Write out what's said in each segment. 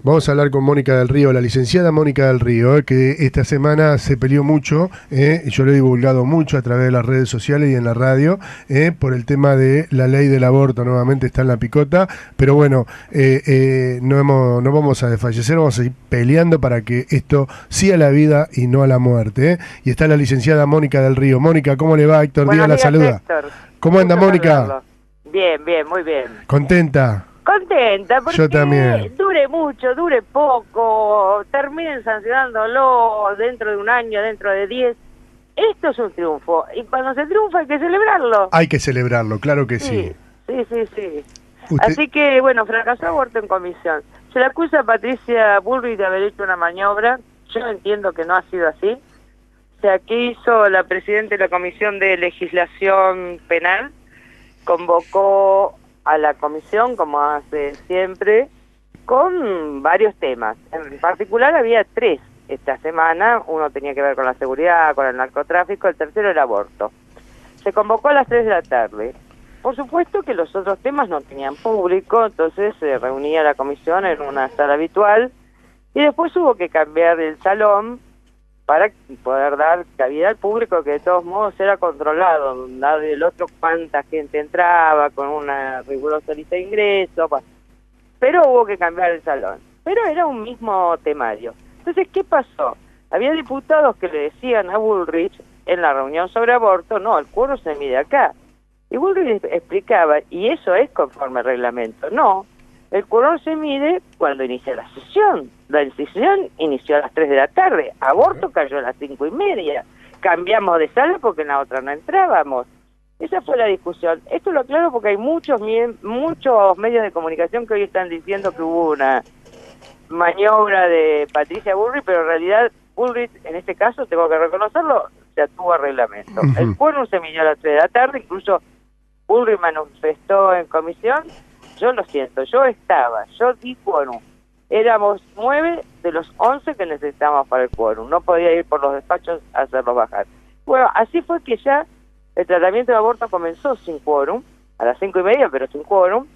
Vamos a hablar con Mónica del Río, la licenciada Mónica del Río, que esta semana se peleó mucho, yo lo he divulgado mucho a través de las redes sociales y en la radio, por el tema de la ley del aborto. Nuevamente está en la picota, pero bueno, no vamos a desfallecer, vamos a ir peleando para que esto sí a la vida y no a la muerte. Y está la licenciada Mónica del Río. Mónica, ¿cómo le va? Héctor Díaz la saluda. Héctor. ¿Cómo anda, Mónica? Bien, bien, muy bien. ¿Contenta? Contenta, porque yo también. Dure mucho, dure poco, terminen sancionándolo dentro de un año, dentro de 10. Esto es un triunfo, y cuando se triunfa hay que celebrarlo. Hay que celebrarlo, claro que sí. Sí. Así que, bueno, fracasó aborto en comisión. Se le acusa a Patricia Bullrich de haber hecho una maniobra. Yo entiendo que no ha sido así. O sea, ¿qué hizo la presidenta de la Comisión de Legislación Penal? Convocó a la comisión, como hace siempre, con varios temas. En particular había 3 esta semana. Uno tenía que ver con la seguridad, con el narcotráfico, el tercero el aborto. Se convocó a las 3 de la tarde. Por supuesto que los otros temas no tenían público, entonces se reunía la comisión en una sala habitual y después hubo que cambiar el salón para poder dar cabida al público, que de todos modos era controlado, dado del otro cuánta gente entraba, con una rigurosa lista de ingresos, bueno. Pero hubo que cambiar el salón. Pero era un mismo temario. Entonces, ¿qué pasó? Había diputados que le decían a Bullrich en la reunión sobre aborto, no, el quórum se mide acá. Y Bullrich explicaba, y eso es conforme al reglamento, no, el quórum se mide cuando inicia la sesión. La sesión inició a las 3 de la tarde, aborto cayó a las 5:30, cambiamos de sala porque en la otra no entrábamos. Esa fue la discusión. Esto lo aclaro porque hay muchos medios de comunicación que hoy están diciendo que hubo una maniobra de Patricia Bullrich, pero en realidad Bullrich, en este caso, tengo que reconocerlo, se atuvo a reglamento. El quórum se midió a las 3 de la tarde, incluso Bullrich manifestó en comisión, yo lo siento, yo di quórum. Éramos 9 de los 11 que necesitábamos para el quórum. No podía ir por los despachos a hacerlo bajar. Bueno, así fue que ya el tratamiento de aborto comenzó sin quórum, a las 5:30, pero sin quórum,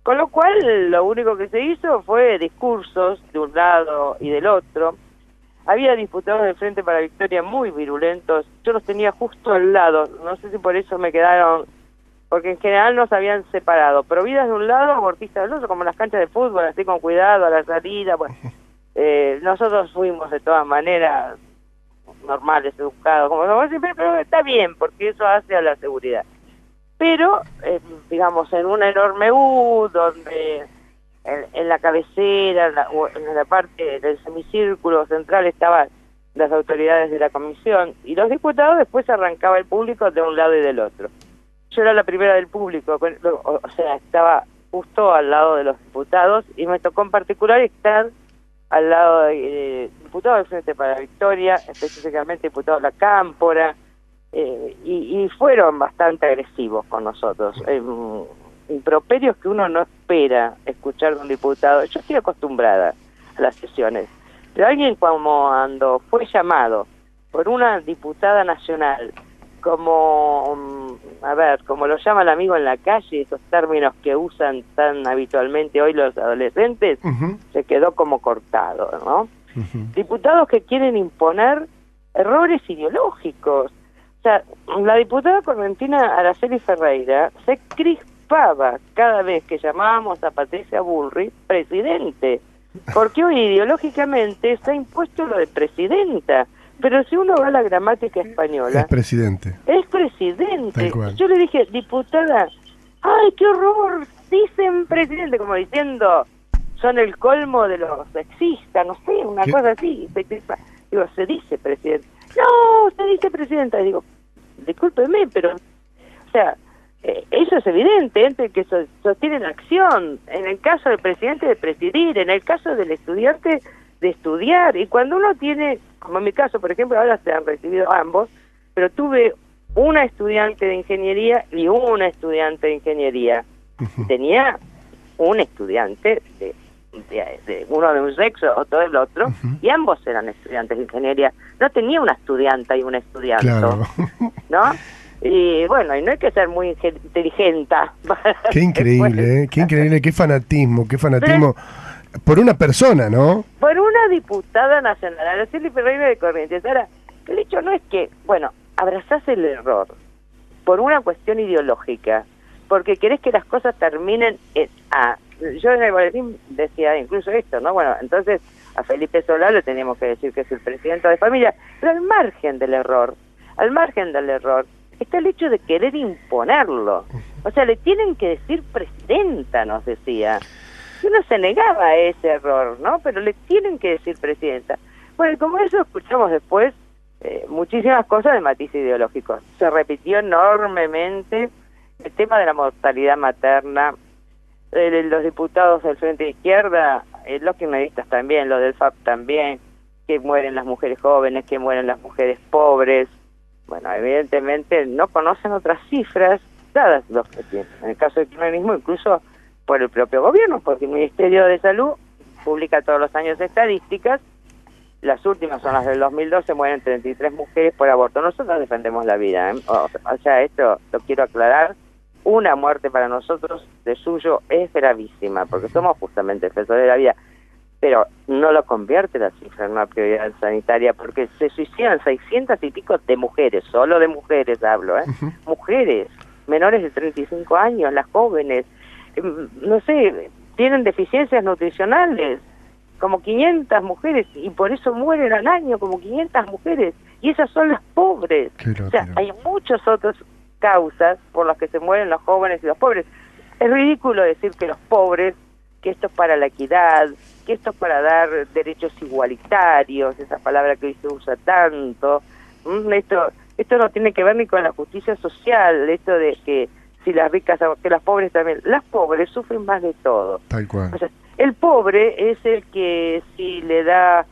con lo cual lo único que se hizo fue discursos de un lado y del otro. Había diputados del Frente para la Victoria muy virulentos, yo los tenía justo al lado, no sé si por eso me quedaron, porque en general nos habían separado, providas de un lado, abortistas del otro, como en las canchas de fútbol, así con cuidado a la salida. Bueno, nosotros fuimos de todas maneras normales, educados, como somos siempre, pero está bien, porque eso hace a la seguridad. Pero, digamos, en una enorme U, donde en la cabecera, en la parte del semicírculo central estaban las autoridades de la comisión, y los diputados, después arrancaba el público de un lado y del otro. Yo era la primera del público, o sea, estaba justo al lado de los diputados y me tocó en particular estar al lado de diputados del Frente para la Victoria, específicamente diputados de la Cámpora, y fueron bastante agresivos con nosotros. Improperios que uno no espera escuchar de un diputado. Yo estoy acostumbrada a las sesiones, pero alguien cuando fue llamado por una diputada nacional, como lo llama el amigo en la calle, esos términos que usan tan habitualmente hoy los adolescentes, se quedó como cortado, ¿no? Diputados que quieren imponer errores ideológicos. O sea, la diputada correntina Araceli Ferreira se crispaba cada vez que llamábamos a Patricia Bullrich presidente, porque hoy ideológicamente se ha impuesto lo de presidenta. Pero si uno va a la gramática española... Es presidente. Es presidente. Yo le dije, diputada, ¡ay, qué horror! Dicen presidente, como diciendo, son el colmo de los sexistas, no sé, una cosa así. Digo, se dice presidente. No, se dice presidenta. Digo, discúlpeme, pero... O sea, eso es evidente, entre que sostiene la acción. En el caso del presidente, de presidir. En el caso del estudiante, de estudiar. Y cuando uno tiene... Como en mi caso, por ejemplo, ahora se han recibido ambos, pero tuve una estudiante de ingeniería y una estudiante de ingeniería. Tenía un estudiante de uno de un sexo, otro del otro, y ambos eran estudiantes de ingeniería. No tenía una estudianta y un estudiante, claro. ¿No? Y bueno, y no hay que ser muy inteligente. Qué increíble, qué increíble, qué fanatismo. Por una persona, ¿no? Por una diputada nacional, Araceli Ferreira de Corrientes. Ahora, el hecho no es que, bueno, abrazás el error por una cuestión ideológica, porque querés que las cosas terminen yo en el boletín decía incluso esto, ¿no? Bueno, entonces a Felipe Solá le teníamos que decir que es el presidente de familia, pero al margen del error, está el hecho de querer imponerlo. O sea, le tienen que decir presidenta, nos decía. Y uno se negaba a ese error, ¿no? Pero le tienen que decir presidenta. Bueno, y como eso escuchamos después muchísimas cosas de matiz ideológico. Se repitió enormemente el tema de la mortalidad materna, los diputados del Frente de Izquierda, los kirchneristas también, los del FAP también, que mueren las mujeres jóvenes, que mueren las mujeres pobres. Bueno, evidentemente no conocen otras cifras dadas los que tienen. En el caso del kirchnerismo, incluso por el propio gobierno, porque el Ministerio de Salud publica todos los años estadísticas. Las últimas son las del 2012, mueren 33 mujeres por aborto. Nosotros defendemos la vida, ¿eh? O sea, esto lo quiero aclarar. Una muerte para nosotros de suyo es gravísima, porque somos justamente defensores de la vida, pero no lo convierte la cifra en una prioridad sanitaria, porque se suicidan 600 y pico de mujeres, solo de mujeres hablo, mujeres, menores de 35 años, las jóvenes, no sé, tienen deficiencias nutricionales, como 500 mujeres, y por eso mueren al año como 500 mujeres, y esas son las pobres. O sea, hay muchas otras causas por las que se mueren los jóvenes y los pobres. Es ridículo decir que los pobres, que esto es para la equidad, que esto es para dar derechos igualitarios, esa palabra que hoy se usa tanto. Esto no tiene que ver ni con la justicia social, esto de que si las ricas, que las pobres también. Las pobres sufren más de todo. Tal cual. O sea, el pobre es el que si le da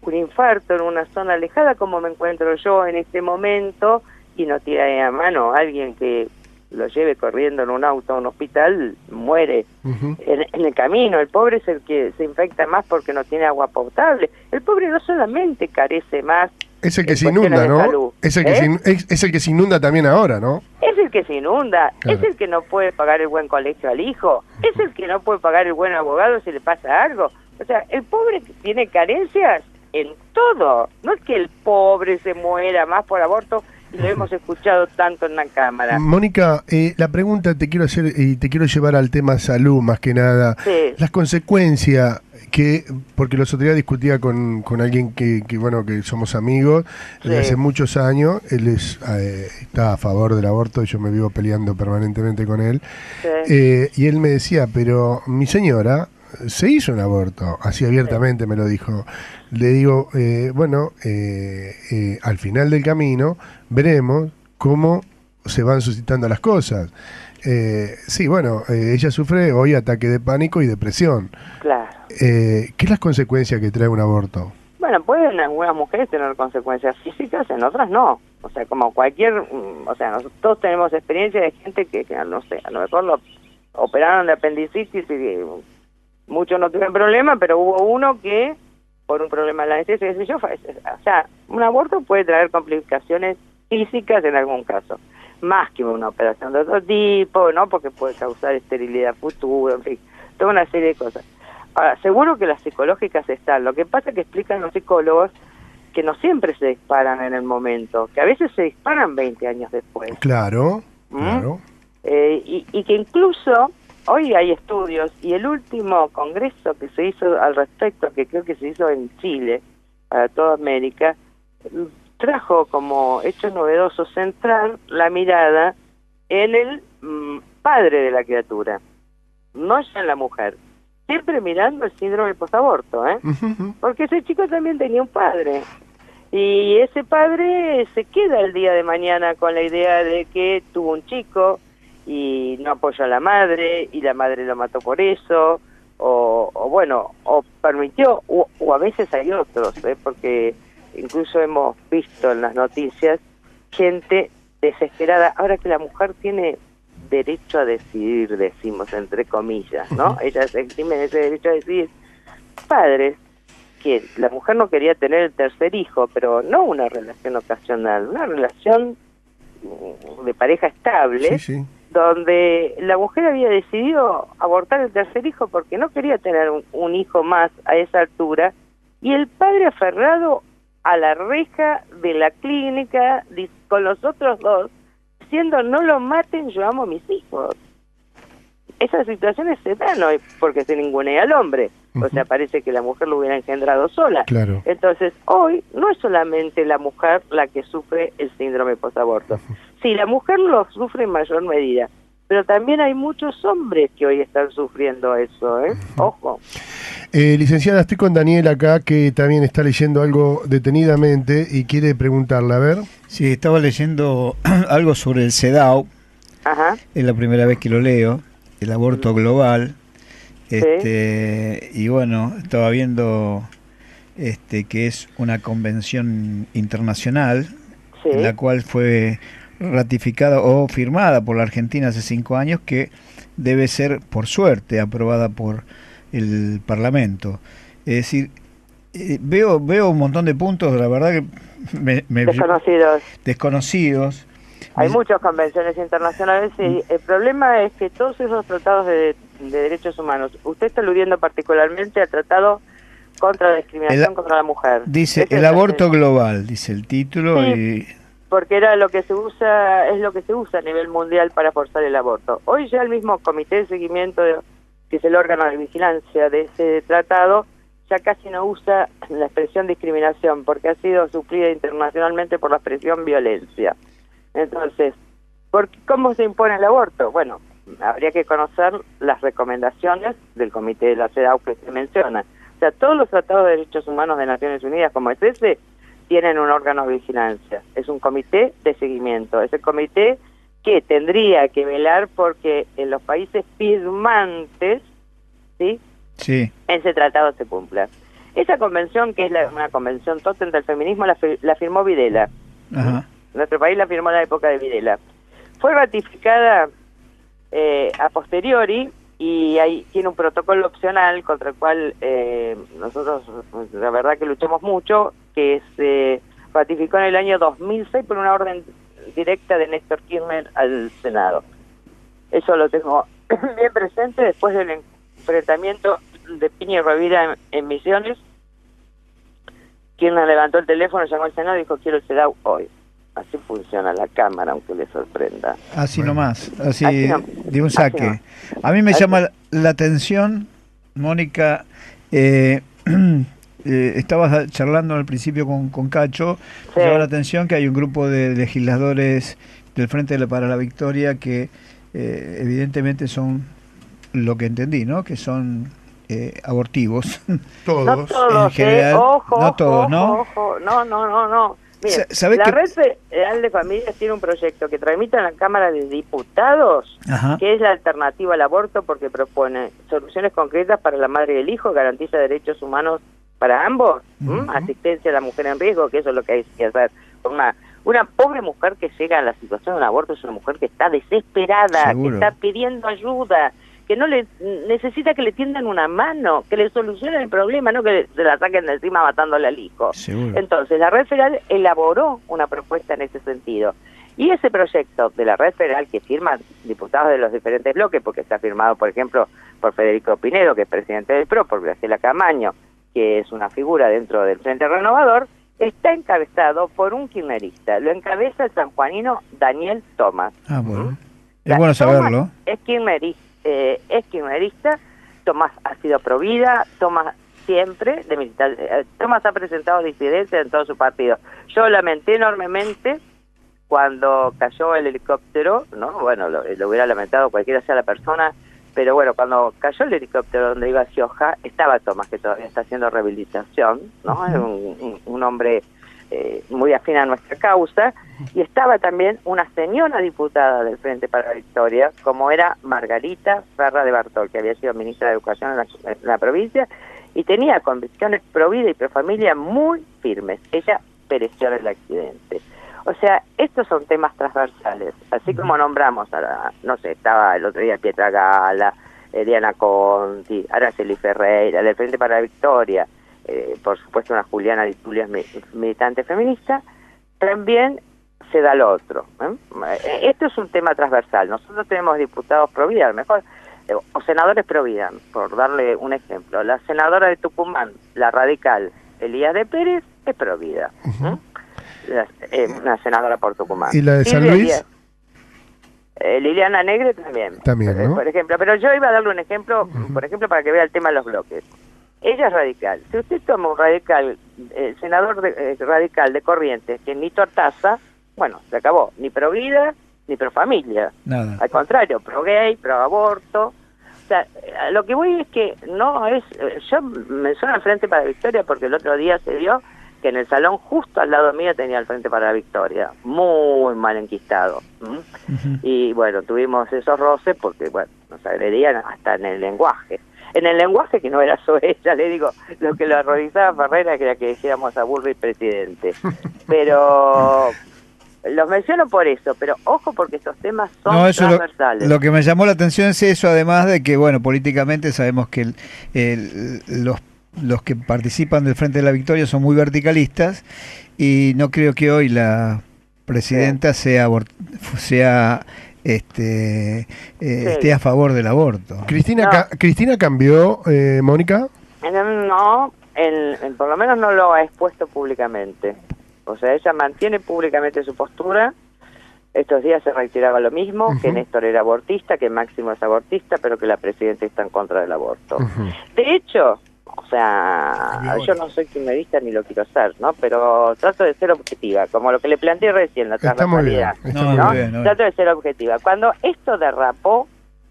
un infarto en una zona alejada, como me encuentro yo en este momento, y no tiene a mano a alguien que lo lleve corriendo en un auto a un hospital, muere en el camino. El pobre es el que se infecta más porque no tiene agua potable. El pobre no solamente carece más, es el que se inunda, ¿no? Es el que, es el que se inunda también ahora, ¿no? Es el que se inunda, claro. Es el que no puede pagar el buen colegio al hijo, es el que no puede pagar el buen abogado si le pasa algo. O sea, el pobre tiene carencias en todo. No es que el pobre se muera más por aborto, y lo hemos escuchado tanto en la Cámara. Mónica, la pregunta te quiero hacer y te quiero llevar al tema salud más que nada. Sí. Las consecuencias que, porque los otros días discutía con alguien que bueno, que somos amigos de hace muchos años. Él está a favor del aborto y yo me vivo peleando permanentemente con él. Y él me decía, pero mi señora se hizo un aborto, así abiertamente me lo dijo. Le digo, al final del camino veremos cómo se van suscitando las cosas. Ella sufre hoy ataque de pánico y depresión. Claro. ¿Qué es las consecuencias que trae un aborto? Bueno, pueden algunas mujeres tener consecuencias físicas, en otras no. O sea, como cualquier, nosotros todos tenemos experiencia de gente que no sé, a lo mejor lo operaron de apendicitis y muchos no tuvieron problema, pero hubo uno que por un problema de la anestesia, o sea, un aborto puede traer complicaciones físicas en algún caso, más que una operación de otro tipo, ¿no? Porque puede causar esterilidad futura, en fin, toda una serie de cosas. Ahora, seguro que las psicológicas están. Lo que pasa es que explican los psicólogos que no siempre se disparan en el momento, que a veces se disparan 20 años después. Claro, claro. Y que incluso hoy hay estudios, y el último congreso que se hizo al respecto, que creo que se hizo en Chile, para toda América, trajo como hecho novedoso centrar la mirada en el padre de la criatura, no ya en la mujer. Siempre mirando el síndrome postaborto, porque ese chico también tenía un padre. Y ese padre se queda el día de mañana con la idea de que tuvo un chico y no apoyó a la madre, y la madre lo mató por eso, o permitió, o a veces hay otros, porque incluso hemos visto en las noticias gente desesperada. Ahora que la mujer tiene derecho a decidir, decimos entre comillas, ¿no? Ellas eximen ese derecho a decidir. Padres que la mujer no quería tener el tercer hijo, pero no una relación ocasional, una relación de pareja estable, donde la mujer había decidido abortar el tercer hijo porque no quería tener un hijo más a esa altura, y el padre aferrado a la reja de la clínica con los otros dos, diciendo no lo maten, yo amo a mis hijos. Esas situaciones se dan hoy porque se ningunea al hombre. O sea, parece que la mujer lo hubiera engendrado sola. Claro. Entonces, hoy no es solamente la mujer la que sufre el síndrome postaborto. Sí, la mujer lo sufre en mayor medida, pero también hay muchos hombres que hoy están sufriendo eso, ¿eh? Ojo. Licenciada, estoy con Daniel acá, que también está leyendo algo detenidamente y quiere preguntarle, a ver. Sí, estaba leyendo algo sobre el CEDAW. Ajá. Es la primera vez que lo leo, el aborto global. Y bueno, estaba viendo que es una convención internacional, Sí. en la cual fue ratificada o firmada por la Argentina hace 5 años, que debe ser, por suerte, aprobada por el Parlamento. Es decir, veo un montón de puntos, la verdad que desconocidos. Hay muchas convenciones internacionales y el problema es que todos esos tratados de derechos humanos, usted está aludiendo particularmente al tratado contra la discriminación contra la mujer. Dice el aborto global, dice el título. Sí, porque era lo que se usa, es lo que se usa a nivel mundial para forzar el aborto. Hoy ya el mismo comité de seguimiento, que es el órgano de vigilancia de ese tratado, ya casi no usa la expresión discriminación porque ha sido suplida internacionalmente por la expresión violencia. Entonces, ¿cómo se impone el aborto? Bueno, habría que conocer las recomendaciones del comité de la CEDAW que se menciona. O sea, todos los tratados de derechos humanos de Naciones Unidas, como es ese, tienen un órgano de vigilancia. Es un comité de seguimiento. Es el comité que tendría que velar porque en los países firmantes, ¿sí? Sí. Ese tratado se cumpla. Esa convención, que es una convención tótem del feminismo, la firmó Videla. Ajá. Nuestro país la firmó en la época de Videla. Fue ratificada a posteriori y ahí tiene un protocolo opcional contra el cual nosotros la verdad que luchamos mucho, que se ratificó en el año 2006 por una orden directa de Néstor Kirchner al Senado. Eso lo tengo bien presente después del enfrentamiento de Piña y Rovira en Misiones. Kirchner levantó el teléfono, llamó al Senado y dijo quiero el CEDAW hoy. Así funciona la Cámara, aunque le sorprenda. Así nomás, así de un saque. saque. A mí me llama la atención, Mónica, estabas charlando al principio con Cacho, sí. Me llama la atención que hay un grupo de legisladores del Frente para la Victoria que evidentemente son, lo que entendí, ¿no? Que son abortivos. Todos. No todos, en general, ojo, no todos, ¿no? Ojo. No. Mira, la que... Red Federal de Familias tiene un proyecto que tramita en la Cámara de Diputados, Ajá. que es la alternativa al aborto porque propone soluciones concretas para la madre y el hijo, garantiza derechos humanos para ambos, asistencia a la mujer en riesgo, que eso es lo que hay que hacer. Una pobre mujer que llega a la situación de un aborto es una mujer que está desesperada, Seguro. que está pidiendo ayuda, que no le necesita que le tiendan una mano, que le solucionen el problema, no que se la saquen de encima matándole al hijo. Seguro. Entonces, la Red Federal elaboró una propuesta en ese sentido. Y ese proyecto de la Red Federal, que firman diputados de los diferentes bloques, porque está firmado, por ejemplo, por Federico Pinedo, que es presidente del PRO, por Graciela Camaño, que es una figura dentro del Frente Renovador, está encabezado por un kirchnerista. Lo encabeza el sanjuanino Daniel Tomás. Ah, bueno. Es bueno saberlo. Es kirchnerista, Tomás ha sido provida, Tomás siempre, Tomás ha presentado disidencia en todo su partido. Yo lamenté enormemente cuando cayó el helicóptero, ¿no? Bueno, lo hubiera lamentado cualquiera sea la persona, pero bueno, cuando cayó el helicóptero donde iba Gioja, estaba Tomás, que todavía está haciendo rehabilitación, ¿no? Es un hombre muy afín a nuestra causa, y estaba también una señora diputada del Frente para la Victoria, como era Margarita Ferra de Bartol, que había sido ministra de Educación en la provincia, y tenía convicciones pro vida y pro familia muy firmes. Ella pereció en el accidente. O sea, estos son temas transversales, así como nombramos estaba el otro día Pietra Gala, Diana Conti, Araceli Ferreira, del Frente para la Victoria, por supuesto una Juliana Di Tulio militante feminista, también se da lo otro. Esto es un tema transversal. Nosotros tenemos diputados pro vida, a lo mejor, o senadores pro vida, por darle un ejemplo. La senadora de Tucumán, la radical Elías de Pérez, es pro vida. Una senadora por Tucumán. ¿Y la de San Luis? Liliana Negre también, ¿no? Por ejemplo. Pero yo iba a darle un ejemplo, por ejemplo, para que vea el tema de los bloques. Ella es radical. Si usted toma un radical, senador radical de Corrientes, que es Nito Artaza, bueno, se acabó. Ni pro vida, ni pro familia. Nada. Al contrario, pro gay, pro aborto. O sea, lo que voy es que no es... Yo menciono al Frente para la Victoria porque el otro día se vio que en el salón justo al lado mío tenía el Frente para la Victoria, muy mal enquistado. Y bueno, tuvimos esos roces porque, bueno, nos agredían hasta en el lenguaje. En el lenguaje que no era sobre ella, le digo, lo que lo horrorizaba Ferreira era que dijéramos a Bullrich presidente. Pero los menciono por eso, pero ojo porque estos temas son transversales. Lo que me llamó la atención es eso, además de que, bueno, políticamente sabemos que los que participan del Frente de la Victoria son muy verticalistas y no creo que hoy la presidenta esté a favor del aborto. ¿Cristina cambió, Mónica? No, por lo menos no lo ha expuesto públicamente. O sea, ella mantiene públicamente su postura. Estos días se reiteraba lo mismo, que Néstor era abortista, que Máximo es abortista, pero que la presidenta está en contra del aborto. De hecho, o sea, yo no soy kirchnerista ni lo quiero ser, ¿no? Pero trato de ser objetiva, como lo que le planteé recién, la transversalidad. Trato de ser objetiva. Cuando esto derrapó,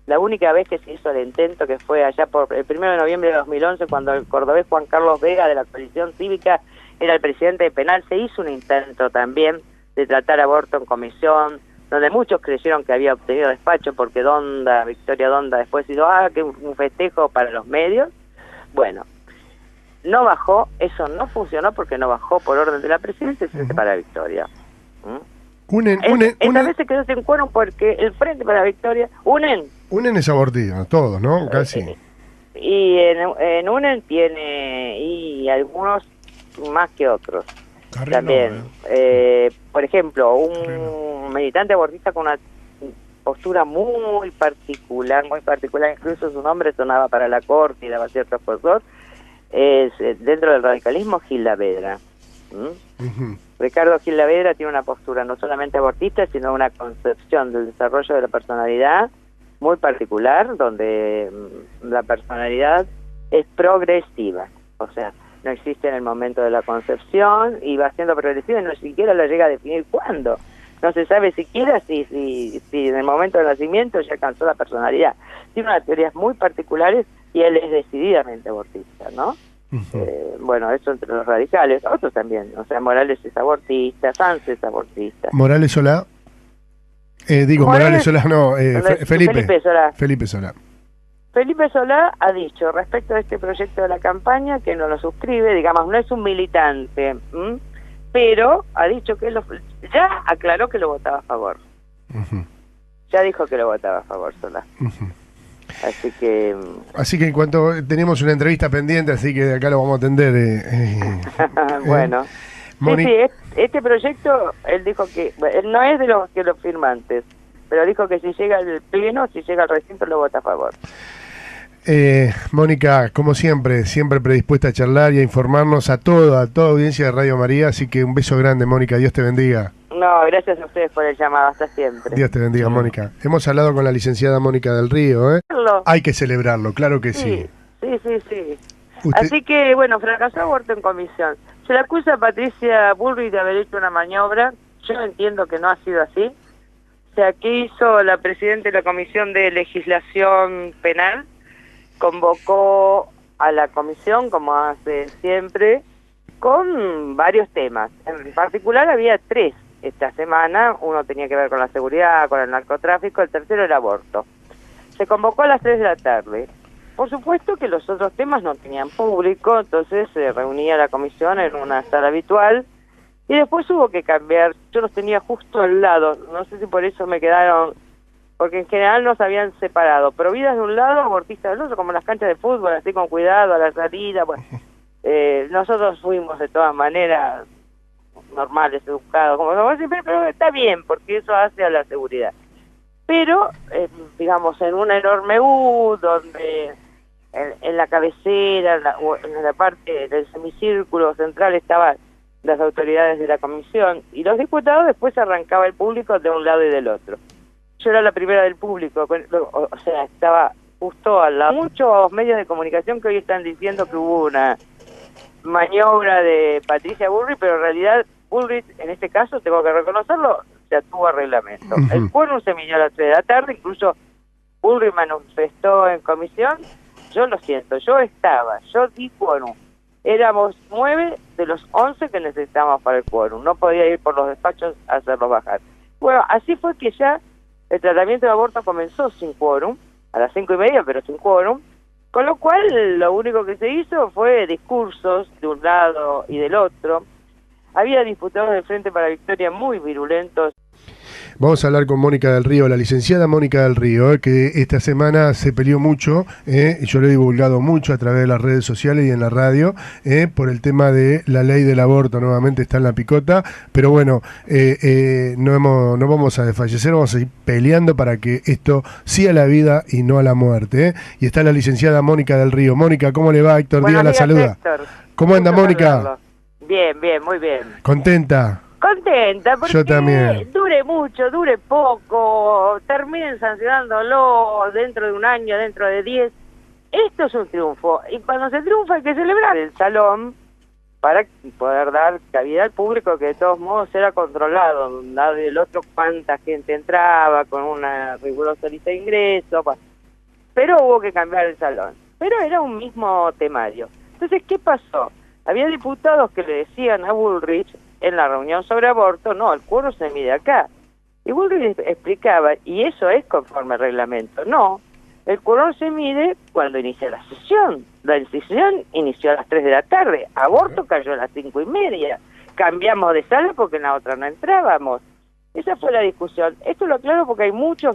la única vez que se hizo el intento, que fue allá por el 1 de noviembre de 2011, cuando el cordobés Juan Carlos Vega de la coalición cívica era el presidente de penal, se hizo un intento también de tratar aborto en comisión, donde muchos creyeron que había obtenido despacho porque Victoria Donda después hizo, que un festejo para los medios. Bueno, no bajó, eso no funcionó porque no bajó por orden de la presidencia el Frente para la Victoria. Esta vez se quedó sin quórum porque el Frente para la Victoria, UNEN es abortista, todos, ¿no? Casi. Y en UNEN tiene, y algunos más que otros. También, por ejemplo, un militante abortista con una postura muy particular, incluso su nombre sonaba para la corte y daba cierto esfuerzo, es dentro del radicalismo Gil Lavedra. Ricardo Gil Lavedra tiene una postura no solamente abortista, sino una concepción del desarrollo de la personalidad muy particular, donde la personalidad es progresiva, o sea, no existe en el momento de la concepción y va siendo progresiva y no siquiera la llega a definir cuándo. No se sabe siquiera si en el momento del nacimiento ya alcanzó la personalidad. Tiene unas teorías muy particulares y él es decididamente abortista, ¿no? Bueno, eso entre los radicales, otros también. O sea, Morales es abortista, Sanz es abortista. ¿Morales Solá? Morales Solá no, Felipe Solá. Felipe Solá ha dicho respecto a este proyecto de la campaña que no lo suscribe, digamos, no es un militante, pero ha dicho que ya aclaró que lo votaba a favor. Ya dijo que lo votaba a favor Solá. Así que en cuanto tenemos una entrevista pendiente, así que de acá lo vamos a atender. Bueno, sí, este proyecto, él dijo que él no es de los firmantes, pero dijo que si llega al pleno, si llega al recinto, lo vota a favor. Mónica, como siempre predispuesta a charlar y a informarnos a toda audiencia de Radio María, así que un beso grande, Mónica, Dios te bendiga. No, gracias a ustedes por el llamado, hasta siempre. Dios te bendiga, Mónica. Hemos hablado con la licenciada Mónica del Río, Hay que celebrarlo, claro que sí. Sí. Así que, bueno, fracasó aborto en comisión. Se le acusa a Patricia Bullrich de haber hecho una maniobra, yo entiendo que no ha sido así. O sea, ¿qué hizo la presidenta de la Comisión de Legislación Penal? Convocó a la comisión, como hace siempre, con varios temas. En particular había 3 esta semana. Uno tenía que ver con la seguridad, con el narcotráfico, el tercero el aborto. Se convocó a las 3 de la tarde. Por supuesto que los otros temas no tenían público, entonces se reunía la comisión en una sala habitual y después hubo que cambiar. Yo los tenía justo al lado, no sé si por eso me quedaron, porque en general nos habían separado, providas de un lado, abortistas del otro, como en las canchas de fútbol, así con cuidado a la salida. Bueno, nosotros fuimos de todas maneras normales, educados, como somos siempre, pero está bien, porque eso hace a la seguridad. Pero, digamos, en una enorme U, donde en la cabecera, en la parte del semicírculo central estaban las autoridades de la comisión y los diputados, después arrancaba el público de un lado y del otro. Yo era la primera del público, o sea, estaba justo al lado. Muchos medios de comunicación que hoy están diciendo que hubo una maniobra de Patricia Bullrich, pero en realidad Bullrich, en este caso, tengo que reconocerlo, se atuvo a reglamento. El quórum se midió a las 3 de la tarde, incluso Bullrich manifestó en comisión, yo lo siento, yo di quórum. Éramos 9 de los 11 que necesitábamos para el quórum, no podía ir por los despachos a hacerlos bajar. Bueno, así fue que ya el tratamiento de aborto comenzó sin quórum, a las 5:30, pero sin quórum, con lo cual lo único que se hizo fue discursos de un lado y del otro. Había diputados del Frente para la Victoria muy virulentos. Vamos a hablar con Mónica del Río, la licenciada Mónica del Río, que esta semana se peleó mucho, yo lo he divulgado mucho a través de las redes sociales y en la radio, por el tema de la ley del aborto. Nuevamente está en la picota, pero bueno, no vamos a desfallecer, vamos a ir peleando para que esto sí a la vida y no a la muerte. Y está la licenciada Mónica del Río. Mónica, ¿cómo le va? Héctor Díaz la saluda. Héctor. ¿Cómo anda, Mónica? Bien, muy bien. ¿Contenta? Contenta, porque yo también. Dure mucho, dure poco, terminen sancionándolo dentro de un año, dentro de 10. Esto es un triunfo, y cuando se triunfa hay que celebrar el salón para poder dar cabida al público, que de todos modos era controlado, de un lado y del otro cuánta gente entraba, con una rigurosa lista de ingresos, pero hubo que cambiar el salón. Pero era un mismo temario. Entonces, ¿qué pasó? Había diputados que le decían a Bullrich, en la reunión sobre aborto, no, el quórum se mide acá. Y Bullrich explicaba, y eso es conforme al reglamento, no, el quórum se mide cuando inicia la sesión. La sesión inició a las 3 de la tarde, aborto cayó a las 5:30, cambiamos de sala porque en la otra no entrábamos. Esa fue la discusión. Esto lo aclaro porque hay muchos